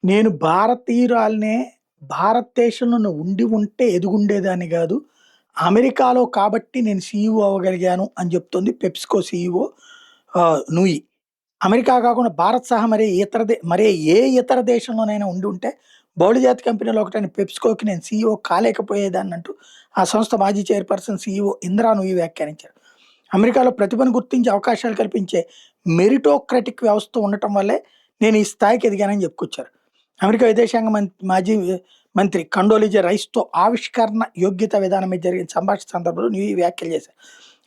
నేను భారతీయురాలినే, భారతదేశంలోనే ఉండి ఉంటే ఎదిగుండేదాన్ని గాదు. అమెరికాలో కాబట్టి నేను సీఈఓ అవ్వగలిగాను అని జెప్తోంది పెప్సికో సీఈఓ నూయి. అమెరికా కాకుండా భారత్ సహా మరే ఏ ఇతర దేశంలోనైనా ఉండుంటే బహుళజాతి కంపెనీలో ఒకటైన పెప్సికోకి నేను సీఈఓ కాలేకపోయేదాన్నంటూ ఆ సంస్థ మాజీ చైర్పర్సన్ సీఈఓ ఇందిరా నూయి వ్యాఖ్యానించారు. అమెరికాలో ప్రతిభను గుర్తించి అవకాశాలు కల్పించే మెరిటోక్రటిక్ వ్యవస్థ ఉండటం వల్లే నేను ఈ స్థాయికి ఎదిగానని చెప్పుకొచ్చారు. అమెరికా విదేశాంగ మాజీ మంత్రి కండోలిజా రైస్‌తో ఆవిష్కరణ యోగ్యత విధానం మీద జరిగిన సంభాషణ సందర్భంలో న్యూయి వ్యాఖ్యలు చేశారు.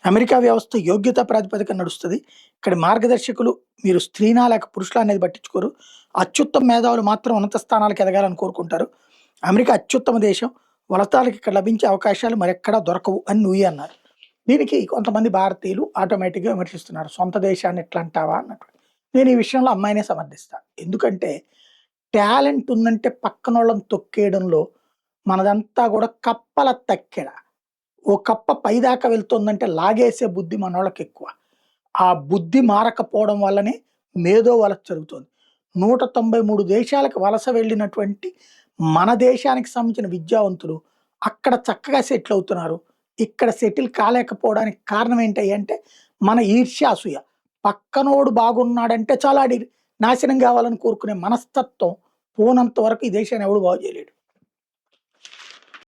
అమెరికా వ్యవస్థ యోగ్యతా ప్రాతిపదికన నడుస్తది. ఇక్కడి మార్గదర్శకులు మీరు స్త్రీనా లేక పురుషులా అనేది పట్టించుకోరు. అత్యుత్తమ మేధావులు మాత్రం ఉన్నత స్థానాలకు ఎదగాలని కోరుకుంటారు. అమెరికా అత్యుత్తమ దేశం. వలసాలకు ఇక్కడ లభించే అవకాశాలు మరెక్కడా దొరకవు అని నూయి అన్నారు. దీనికి కొంతమంది భారతీయులు ఆటోమేటిక్‌గా విమర్శిస్తున్నారు. సొంత దేశాన్ని ఎట్లా అంటావా అన్నట్టు. నేను ఈ విషయంలో అమ్మాయినే సమర్థిస్తా. ఎందుకంటే టాలెంట్ ఉందంటే పక్కనోళ్ళని తొక్కేయడంలో మనదంతా గూడా కప్పల తక్కెడ. ఓ కప్ప పైదాకా వెళ్తుందంటే లాగేసే బుద్ధి మనోళ్ళకెక్కువ. ఆ బుద్ధి మారకపోవడం వల్లనే మేధో వలస జరుగుతోంది. 193 దేశాలకు వలస వెళ్ళినటువంటి మన దేశానికి సంబంధించిన విద్యావంతులు అక్కడ చక్కగా సెటిల్ అవుతున్నారు. ఇక్కడ సెటిల్ కాలేకపోవడానికి కారణం ఏంటయ్యంటే మన ఈర్ష్య, అసూయ. పక్కనోడు బాగున్నాడంటే చాలు నాశనం కావాలని కోరుకునే మనస్తత్వం పోనంత వరకు ఈ దేశాన్ని ఎవడు బాగు చేయలేడు.